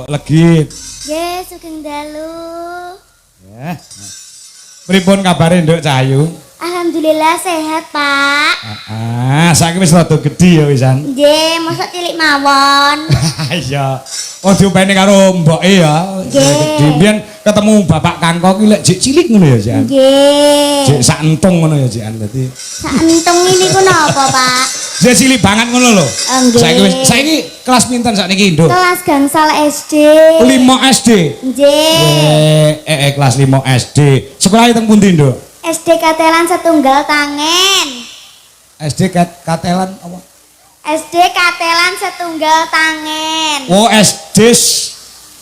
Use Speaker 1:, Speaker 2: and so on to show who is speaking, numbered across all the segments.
Speaker 1: Legit.
Speaker 2: Nggih, sugeng dalu.
Speaker 1: Ya. Pripun kabare Nduk Cahayu?
Speaker 2: Alhamdulillah sehat, Pak.
Speaker 1: Saiki wis rada gedhi ya wisan.
Speaker 2: Nggih, mosok cilik mawon.
Speaker 1: Iya. Oh diupeni karo mboke ya.
Speaker 2: Nggih.
Speaker 1: Biyen ketemu Bapak Kangko ki lek jek cilik ngono ya, Jan.
Speaker 2: Nggih.
Speaker 1: Jek sak entung ngono ya, Jan. Dadi
Speaker 2: Sak entung niku napa, Pak?
Speaker 1: jek cilik banget ngono lho.
Speaker 2: Nggih.
Speaker 1: Saiki kelas pinten sakniki, Nduk?
Speaker 2: Kelas gangsal SD.
Speaker 1: 5 SD.
Speaker 2: Nggih.
Speaker 1: Kelas 5 SD. Sekolah teng pundi, Nduk?
Speaker 2: SD Katelan Setunggal Tangen.
Speaker 1: SD Katelan apa?
Speaker 2: SD Katelan Setunggal Tangen.
Speaker 1: Oh, SD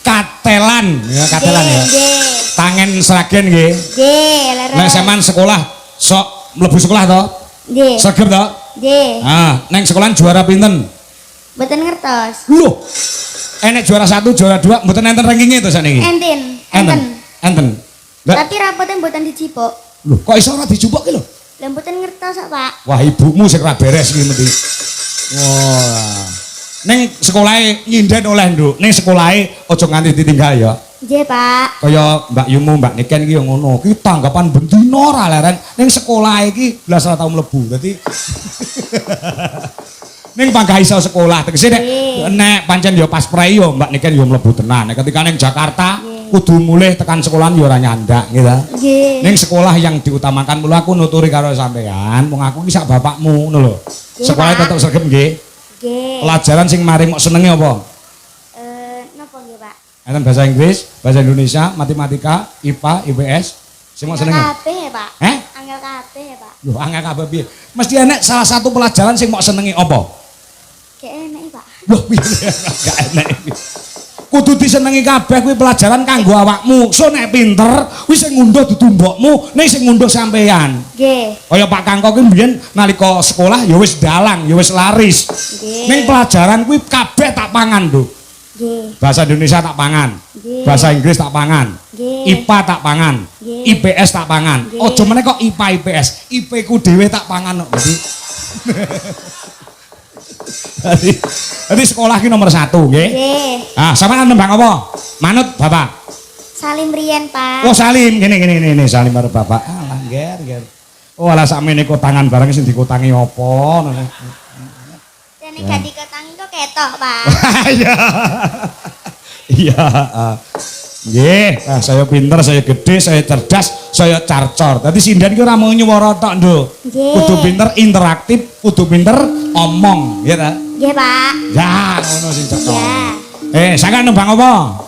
Speaker 1: Katelan. Ya, Katelan ya.
Speaker 2: Nggih.
Speaker 1: Tangen Sragen nggih.
Speaker 2: Nggih, leres.
Speaker 1: Nek sampean sekolah sok mlebu sekolah to?
Speaker 2: Nggih.
Speaker 1: Sregep to?
Speaker 2: Nggih.
Speaker 1: Neng sekolahan juara pinten?
Speaker 2: Mboten ngertos.
Speaker 1: Loh. Enek juara 1, juara 2, mboten enten rankinge to sakniki?
Speaker 2: Enten.
Speaker 1: Enten. Lah,
Speaker 2: Tapi rapotnya mboten dicipok.
Speaker 1: lho, kok iso ora dijupuk ki lho?
Speaker 2: Lah mboten ngertos kok, Pak.
Speaker 1: Wah, ibumu sing ra beres iki mesti. Wah. Ning sekolahe nyinden oleh, Nduk. Ning sekolahe aja nganti ditinggal ya.
Speaker 2: Nggih, Pak.
Speaker 1: Kaya Mbak Yumu, Mbak Niken iki ya ngono. Ki tanggapan bendina ora leren. Ning sekolah iki blas ora tau mlebu. Dadi ning panggah iso sekolah. Tegese nek pancen ya pas prei ya Mbak Niken ya mlebu tenan. Nek ketika ning Jakarta kudu mulih tekan sekolahan ya ora nyandak gitu.
Speaker 2: Nggih.
Speaker 1: Ning sekolah yang diutamakan mulu aku nuturi karo sampean, wong aku ki sak bapakmu ngono lho. Sekolah tetep sregep nggih.
Speaker 2: Nggih.
Speaker 1: Pelajaran sing mari mok senenge apa?
Speaker 2: Napa nggih, Pak?
Speaker 1: Enten bahasa Inggris, bahasa Indonesia, matematika, IPA, IPS. Sing mok senenge.
Speaker 2: Kabeh, Pak. Angel kabeh, Pak.
Speaker 1: Lho, angel kabeh piye? Mesti enek salah satu pelajaran sing mok senenge apa?
Speaker 2: Gak enak, Pak.
Speaker 1: Loh, piye gak enek. Kudu disenengi kabeh kuwi pelajaran kanggo awakmu. So nek pinter, kuwi sing ngunduh dudu mbokmu, nek sing ngunduh sampean.
Speaker 2: Nggih.
Speaker 1: Kaya Pak Kangko kuwi mbiyen nalika sekolah ya wis dalang, ya wis laris.
Speaker 2: Nggih.
Speaker 1: Ning pelajaran kuwi kabeh tak pangan, Nduk.
Speaker 2: Nggih.
Speaker 1: Bahasa Indonesia tak pangan.
Speaker 2: Nggih.
Speaker 1: Bahasa Inggris tak pangan.
Speaker 2: Nggih.
Speaker 1: IPA tak pangan.
Speaker 2: Nggih.
Speaker 1: IPS tak pangan.
Speaker 2: Nggih.
Speaker 1: Aja meneh kok IPA IPS, IP ku dhewe tak pangan kok. Jadi sekolah ki nomor 1 nggih.
Speaker 2: Nggih.
Speaker 1: Sampeyan nembang apa? Manut Bapak.
Speaker 2: Salim riyen, Pak.
Speaker 1: Oh, salim gini salim karo Bapak. Alah, ger. Oh, alah sakmene kotangan barang sing dikotangi apa ngono.
Speaker 2: Dene gak diketangi kok ketok, Pak.
Speaker 1: Iya. Iya, nggih, saya pinter, saya gede, saya cerdas, saya carcor. Dadi sinden ki ora mung nyuwara tok, Nduk.
Speaker 2: Nggih.
Speaker 1: Kudu pinter interaktif, kudu pinter omong, ya ta?
Speaker 2: Nggih, Pak.
Speaker 1: Ya, ngono sing cocok.
Speaker 2: Iya.
Speaker 1: Sampeyan nembang apa?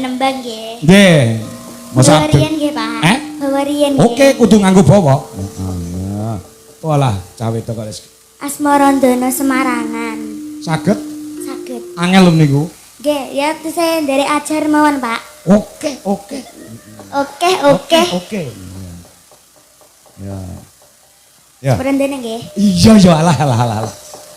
Speaker 2: Nembang nggih.
Speaker 1: Nggih. Masa
Speaker 2: Bawarian nggih, Pak. Bawarian nggih.
Speaker 1: Oke, kudu nganggo bawa. Walah, cawe to kok.
Speaker 2: Asmarandono Semarangan.
Speaker 1: Saged
Speaker 2: Saged.
Speaker 1: angel lho niku.
Speaker 2: Nggih, ya saya dari ajar mawon, Pak.
Speaker 1: Oke.
Speaker 2: Oke.
Speaker 1: Oke. Ya. Ya.
Speaker 2: Berendene nggih.
Speaker 1: Iya, alah.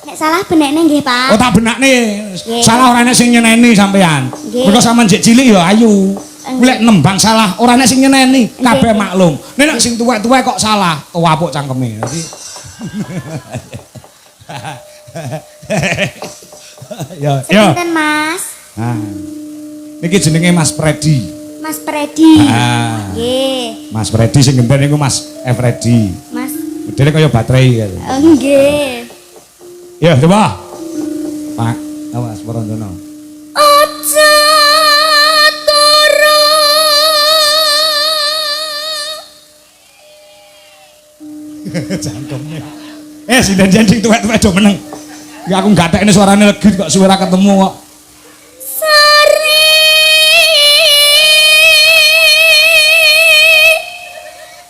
Speaker 2: Nek salah benekne nggih, Pak.
Speaker 1: Oh, tak benakne.
Speaker 2: Nggih.
Speaker 1: Salah ora enek sing nyeneni sampean.
Speaker 2: Nggih.
Speaker 1: Mergo sampean jek cilik ya ayu.
Speaker 2: Nggih.
Speaker 1: Lek nembang salah ora enek sing nyeneni, kabeh
Speaker 2: Nggih.
Speaker 1: maklum. Nek sing tuwek-tuwek kok salah, tuwapuk cangkeme. Dadi Ya.
Speaker 2: Sekinten, Mas?
Speaker 1: Niki jenenge Mas Freddy.
Speaker 2: Mas Freddy. Nggih.
Speaker 1: Mas Freddy sing genten niku Mas Freddy.
Speaker 2: Mas.
Speaker 1: Modele kaya baterai.
Speaker 2: Nggih.
Speaker 1: Ya, coba. Pak, awas Porondono.
Speaker 2: Aja turu.
Speaker 1: Jangkemnya. Sinden sing tuwek-tuwek do meneng. Ya aku gatekne suarane legit kok suara ketemu kok.
Speaker 2: Sari.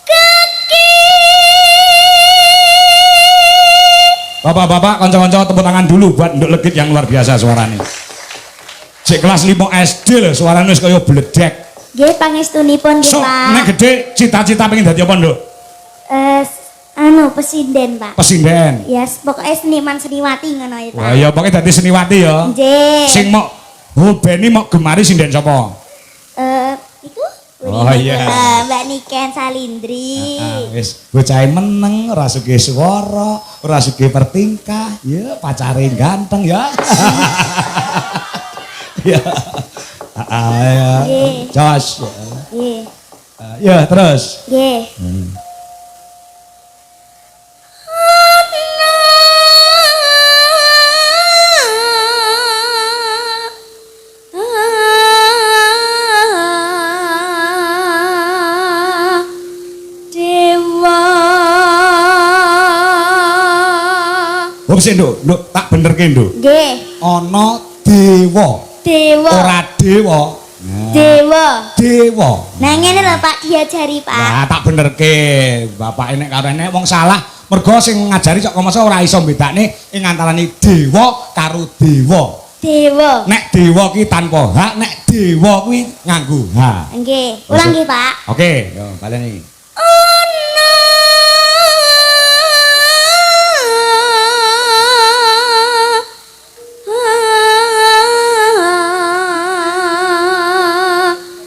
Speaker 2: Kaki.
Speaker 1: Bapak-bapak, kanca-kanca tepuk tangan dulu buat Nduk Legit yang luar biasa suaranya. Cek kelas 5 SD lho, suaranya wis kaya bledek.
Speaker 2: Nggih, pangestunipun nggih,
Speaker 1: So,
Speaker 2: Pak.
Speaker 1: nek gede cita-cita pengen dadi apa, Nduk?
Speaker 2: Pesinden, Pak.
Speaker 1: Pesinden.
Speaker 2: Yes, pokoknya seniman seniwati ngono ya, Pak.
Speaker 1: Wah, ya pokoknya dadi seniwati ya.
Speaker 2: Nggih.
Speaker 1: Sing mok hobeni mok gemari sinden sapa?
Speaker 2: Itu
Speaker 1: Oh, iya.
Speaker 2: Mbak Niken Salindri.
Speaker 1: Wis bocahe meneng, ora sugih swara, ora sugih pertingkah, ya pacare ganteng ya. Ya. Ya.
Speaker 2: Nggih.
Speaker 1: Jos.
Speaker 2: Nggih.
Speaker 1: Ya, terus.
Speaker 2: Nggih.
Speaker 3: Dewa.
Speaker 1: Oh, sik, Nduk, tak benerke, Nduk.
Speaker 2: Nggih.
Speaker 1: Ana dewa.
Speaker 2: Dewa.
Speaker 1: Ora dewa.
Speaker 2: Dewa.
Speaker 1: Dewa.
Speaker 2: Nah ngene lho Pak diajari Pak.
Speaker 1: Nah, tak benerke. Bapak enek karo enek wong salah. Mergo sing ngajari kok masa ora iso bedakne ing antarane dewa karo dewa.
Speaker 2: Dewa.
Speaker 1: Nek dewa ki tanpa hak, nek dewa kuwi nganggo hak.
Speaker 2: Nggih. Ulang nggih Pak.
Speaker 1: Oke, yo baleni.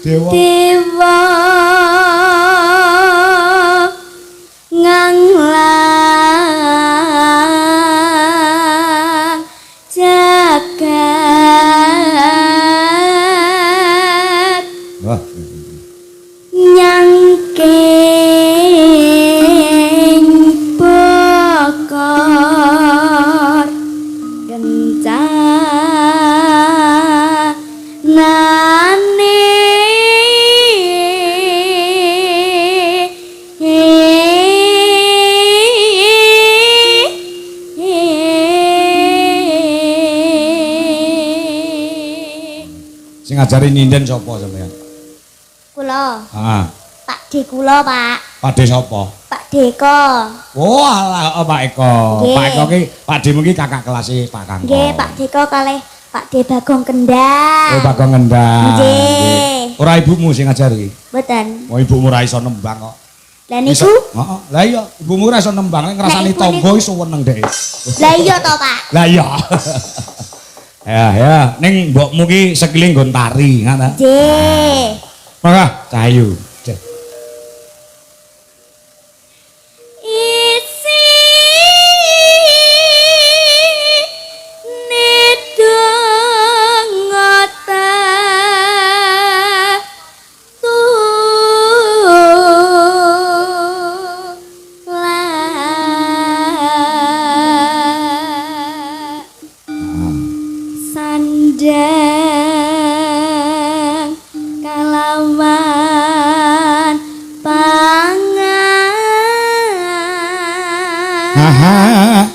Speaker 1: Dewa.
Speaker 3: Dewa nganglang jagat
Speaker 1: Wah.
Speaker 3: nyangking bokor kencanane
Speaker 1: Sing ngajari nyinden sapa sampean?
Speaker 2: Kula.
Speaker 1: Ah,
Speaker 2: Pak D kula Pak.
Speaker 1: Pakde sapa?
Speaker 2: Pak Deko.
Speaker 1: Oh, alah, Pak Eko.
Speaker 2: Nggih.
Speaker 1: Pak Eko ki Pak Demu ki kakak kelas Pak Kangkong.
Speaker 2: Nggih Pak Deko kalih Pak D Bagong Kendang.
Speaker 1: Oh, Bagong Ngendang.
Speaker 2: Nggih.
Speaker 1: Ora ibumu sing ngajari.
Speaker 2: Mboten.
Speaker 1: Oh, ibumu ora iso nembang kok.
Speaker 2: Lah
Speaker 1: Iso-
Speaker 2: niku?
Speaker 1: Heeh. Lah iya, ibumu ora iso nembang, nek ngrasani
Speaker 2: ibu
Speaker 1: tangga
Speaker 2: niku-
Speaker 1: iso weneng dhek.
Speaker 2: Lah iya to Pak.
Speaker 1: Lah iya. Ya, ning mbokmu ki sekile nggon tari, ngono ta?
Speaker 2: Nggih.
Speaker 1: Mangga, Cahayu. Cek.
Speaker 3: isi nedongota sandang kalawan pangan
Speaker 1: Aha.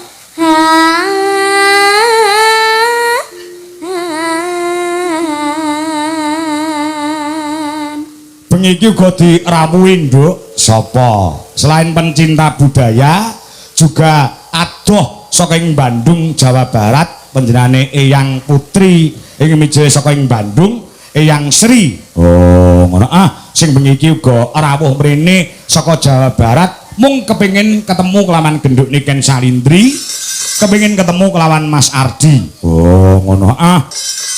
Speaker 1: Bengi iki uga dirawuhi, Nduk. Sapa? Selain pencinta budaya, juga adoh saka ing Bandung, Jawa Barat, panjenengane Eyang Putri ing mijil saka ing Bandung, Eyang Sri. Oh, ngono sing bengi iki uga rawuh mrene saka Jawa Barat, mung kepengin ketemu kelawan genduk Niken Salindri, kepengin ketemu kelawan Mas Ardi. Oh, ngono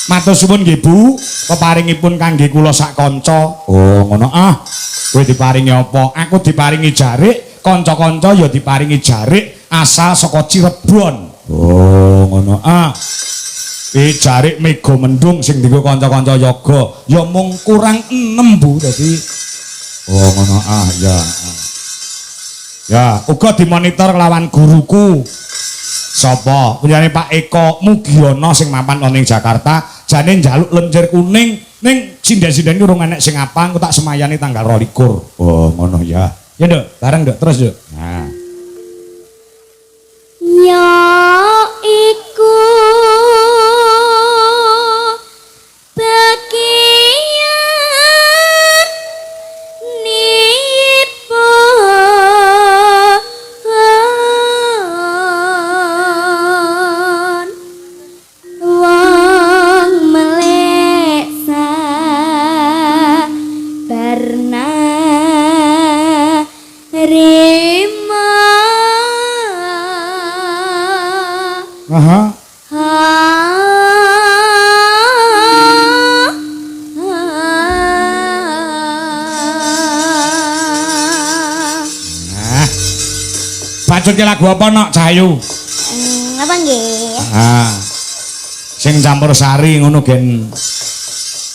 Speaker 1: Matur suwun nggih Bu, peparingipun kangge kula sak kanca. Oh, ngono Kowe diparingi apa? Aku diparingi jarik, kanca-kanca ya diparingi jarik asal saka Cirebon. Oh, ngono jarik Mega Mendung sing dienggo kanca-kanca yoga ya mung kurang 6 Bu dadi. Oh, ngono ya. Ya, uga dimonitor kelawan guruku. Sapa? Punyane Pak Eko Mugiono sing mapan ning Jakarta, jane njaluk lenjer kuning ning sinden-sinden urung enek sing apang, tak semayani tanggal 22. Oh, ngono ya. Ya, Nduk, bareng Nduk, terus Nduk. Nah.
Speaker 3: ya iku bagian nipon wong meleksa barna rima
Speaker 1: Aha. Nah. Bacutke lagu apa nok Cahayu?
Speaker 2: Apa nggih?
Speaker 1: Sing campur sari ngono gen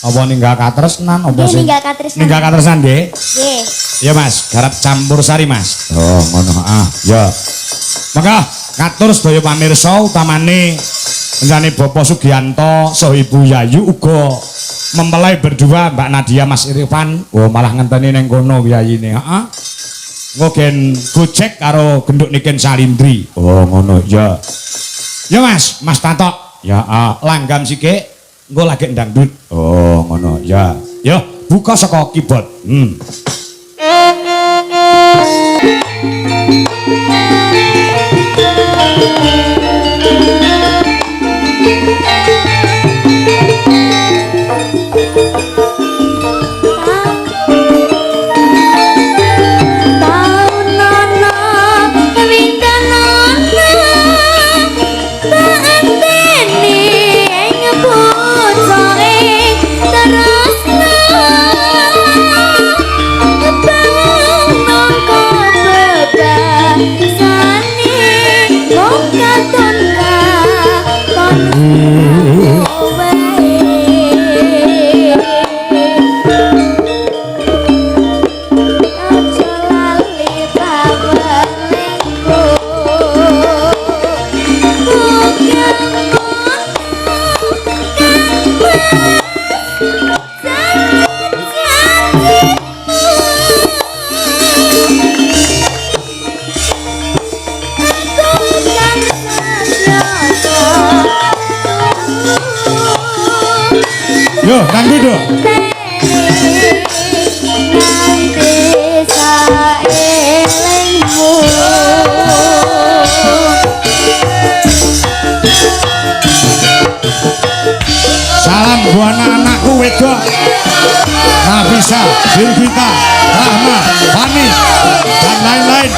Speaker 1: apa ninggal katresnan apa
Speaker 2: Nggih
Speaker 1: sing
Speaker 2: ninggal katresnan.
Speaker 1: ninggal katresnan nggih.
Speaker 2: Nggih.
Speaker 1: Ya Mas, garap campur sari Mas. Oh, ngono. Ya. Maka ngatur sedaya pamirsa utamane njane Bapak Sugiyanto saha Ibu Yayu uga mempelai berdua Mbak Nadia Mas Irfan. Oh, malah ngenteni ning kono yayine. Heeh. Engko gen gojek karo genduk niken Salindri. Oh, ngono. Ya. Ya Mas, Mas Tatok. Ya, langgam sikik engko lagi ndangdut. Oh, ngono. Ya. Ya, buka saka keyboard. Yo, tangguh dong. Salam buat anak-anakku wedok. Nafisa, Bilgita, Rahma, Fani, dan lain-lain.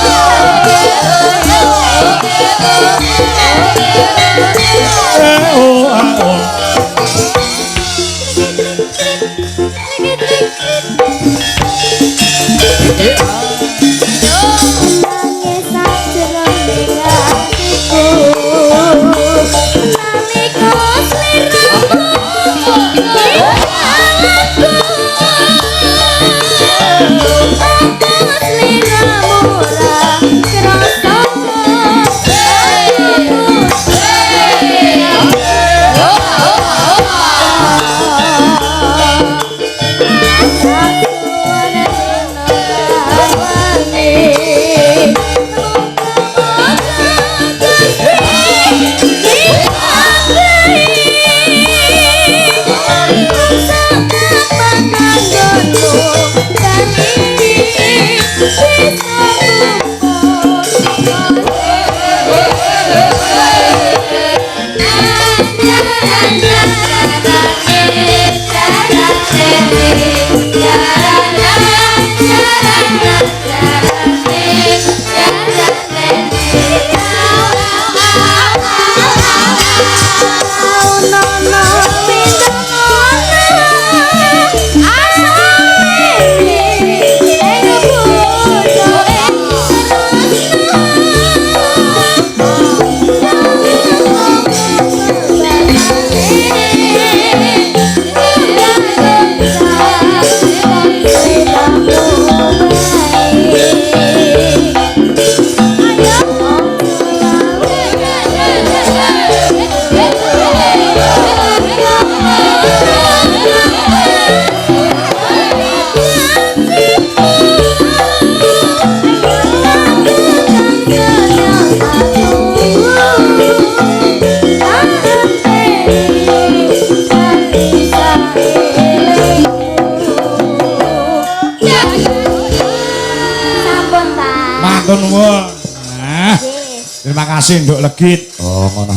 Speaker 1: Terima kasih Nduk Legit. Oh, ngono.